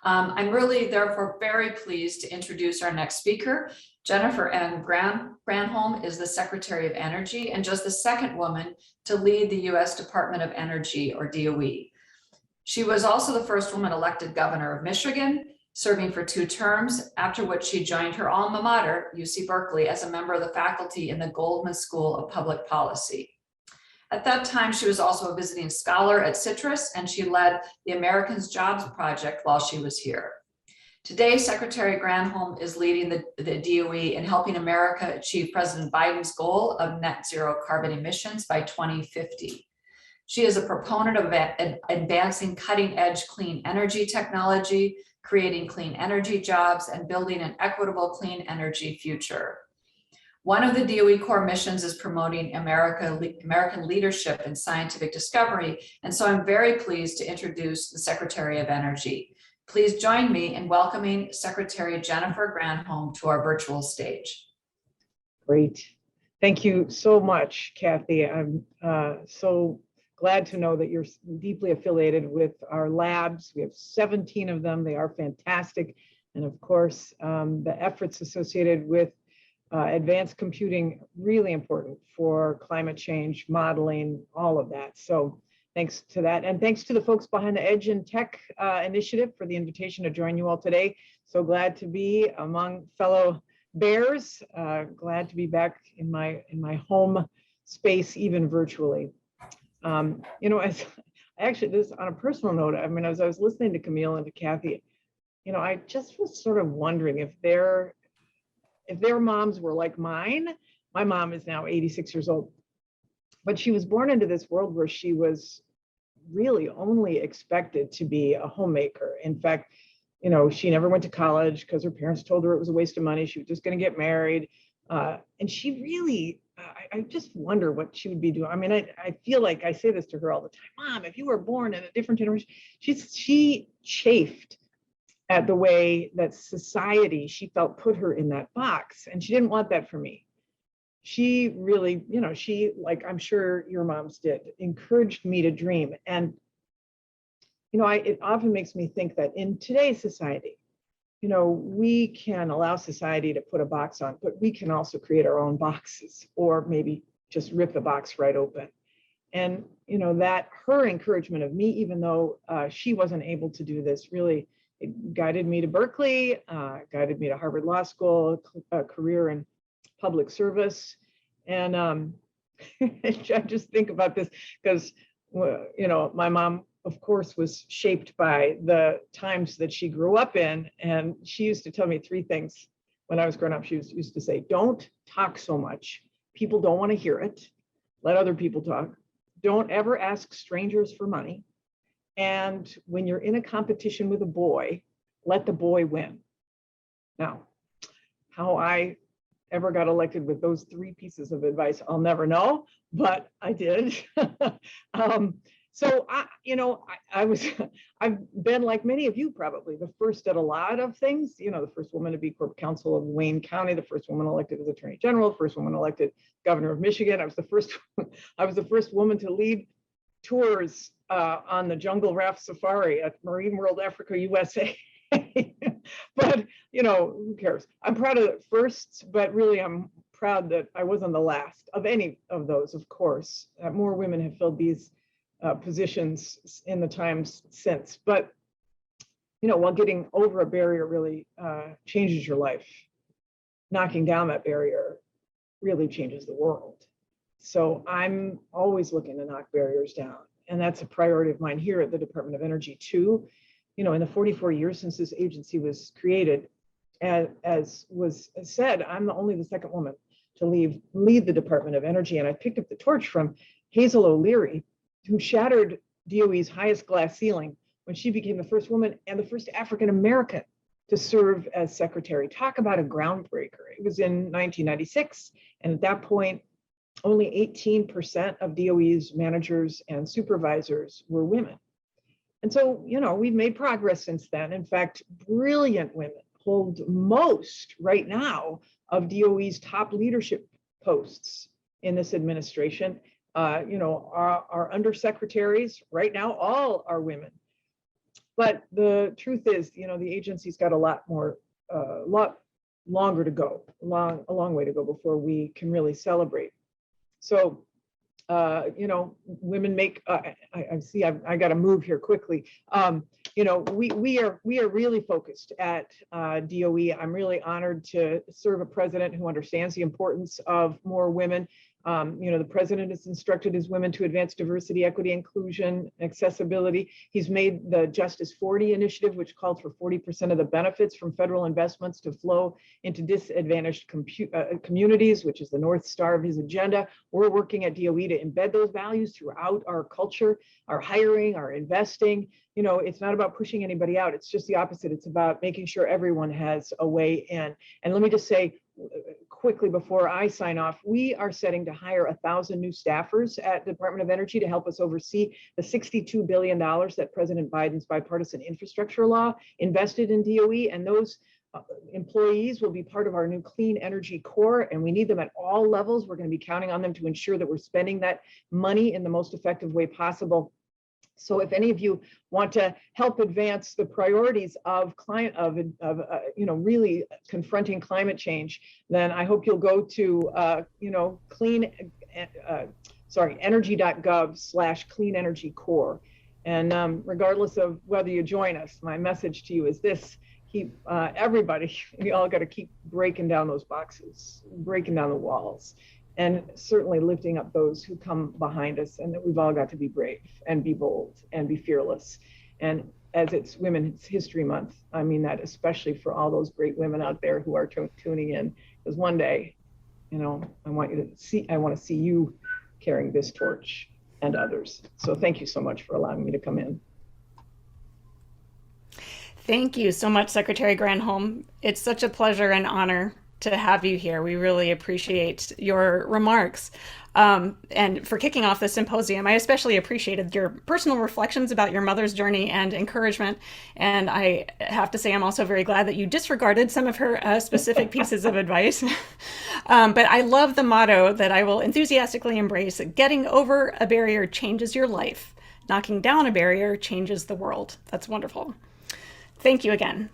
I'm really, therefore, very pleased to introduce our next speaker. Jennifer N. Granholm is the Secretary of Energy and just the second woman to lead the U.S. Department of Energy, or DOE. She was also the first woman elected governor of Michigan, serving for 2 terms, after which she joined her alma mater, UC Berkeley, as a member of the faculty in the Goldman School of Public Policy. At that time, she was also a visiting scholar at CITRIS, and she led the Americans Jobs Project while she was here. Today, Secretary Granholm is leading the DOE in helping America achieve President Biden's goal of net zero carbon emissions by 2050. She is a proponent of advancing cutting-edge clean energy technology, creating clean energy jobs, and building an equitable clean energy future. One of the DOE core missions is promoting American leadership in scientific discovery, and so I'm very pleased to introduce the Secretary of Energy. Please join me in welcoming Secretary Jennifer Granholm to our virtual stage. Great. Thank you so much, Kathy. I'm so glad to know that you're deeply affiliated with our labs. We have 17 of them. They are fantastic. And of course, the efforts associated with advanced computing, really important for climate change, modeling, all of that. So thanks to that. And thanks to the folks behind the Edge and Tech initiative for the invitation to join you all today. So glad to be among fellow Bears. Glad to be back in my home space, even virtually. You know, as actually this on a personal note, I mean, as I was listening to Camille and to Kathy, you know, I just was sort of wondering if their moms were like mine. My mom is now 86 years old, but she was born into this world where she was really only expected to be a homemaker. In fact, you know, she never went to college because her parents told her it was a waste of money. She was just going to get married. And she really, I just wonder what she would be doing. I mean, I feel like I say this to her all the time. Mom, if you were born in a different generation, she chafed at the way that society, she felt, put her in that box. And she didn't want that for me. She really, you know, she, like I'm sure your moms did, encouraged me to dream. And, you know, it often makes me think that in today's society, you know, we can allow society to put a box on, but we can also create our own boxes, or maybe just rip the box right open. And, you know, that her encouragement of me, even though she wasn't able to do this, really, it guided me to Berkeley, guided me to Harvard Law School, a career in public service. And I just think about this because, you know, my mom, of course, was shaped by the times that she grew up in. And she used to tell me 3 things when I was growing up. She used to say, don't talk so much. People don't want to hear it. Let other people talk. Don't ever ask strangers for money. And when you're in a competition with a boy, let the boy win. Now, how I ever got elected with those 3 pieces of advice, I'll never know, but I did. So I've been, like many of you probably, the first at a lot of things, you know, the first woman to be Corp Counsel of Wayne County, the first woman elected as Attorney General, first woman elected Governor of Michigan. I was the first woman to lead tours on the jungle raft safari at Marine World Africa, USA. But, you know, who cares? I'm proud of the firsts, but really I'm proud that I wasn't the last of any of those, of course. More women have filled these positions in the times since. But, you know, while getting over a barrier really changes your life, knocking down that barrier really changes the world. So I'm always looking to knock barriers down. And that's a priority of mine here at the Department of Energy too. You know, in the 44 years since this agency was created, as was said, I'm the second woman to lead the Department of Energy. And I picked up the torch from Hazel O'Leary, who shattered DOE's highest glass ceiling when she became the first woman and the first African-American to serve as secretary. Talk about a groundbreaker. It was in 1996. And at that point, only 18% of DOE's managers and supervisors were women. And so, you know, we've made progress since then. In fact, brilliant women hold most right now of DOE's top leadership posts in this administration. You know, our undersecretaries right now, all are women. But the truth is, the agency's got a lot longer to go, a long way to go before we can really celebrate. So, women make, I see, I got to move here quickly. We are really focused at DOE. I'm really honored to serve a president who understands the importance of more women. The president has instructed his women to advance diversity, equity, inclusion, accessibility. He's made the Justice 40 initiative, which called for 40% of the benefits from federal investments to flow into disadvantaged communities, which is the North Star of his agenda. We're working at DOE to embed those values throughout our culture, our hiring, our investing. It's not about pushing anybody out. It's just the opposite. It's about making sure everyone has a way in. And let me just say quickly before I sign off, we are setting to hire 1,000 new staffers at the Department of Energy to help us oversee the $62 billion that President Biden's bipartisan infrastructure law invested in DOE. And those employees will be part of our new Clean Energy Core, and we need them at all levels. We're going to be counting on them to ensure that we're spending that money in the most effective way possible. So if any of you want to help advance the priorities of really confronting climate change, then I hope you'll go to energy.gov/clean energy core. And regardless of whether you join us, my message to you is this: everybody, we all got to keep breaking down those boxes, breaking down the walls, and certainly lifting up those who come behind us, and that we've all got to be brave and be bold and be fearless. And as it's Women's History Month, I mean that especially for all those great women out there who are tuning in, because one day, I want to see you carrying this torch and others. So thank you so much for allowing me to come in. Thank you so much, Secretary Granholm. It's such a pleasure and honor to have you here. We really appreciate your remarks. And for kicking off the symposium, I especially appreciated your personal reflections about your mother's journey and encouragement. And I have to say, I'm also very glad that you disregarded some of her specific pieces of advice. But I love the motto that I will enthusiastically embrace: getting over a barrier changes your life. Knocking down a barrier changes the world. That's wonderful. Thank you again.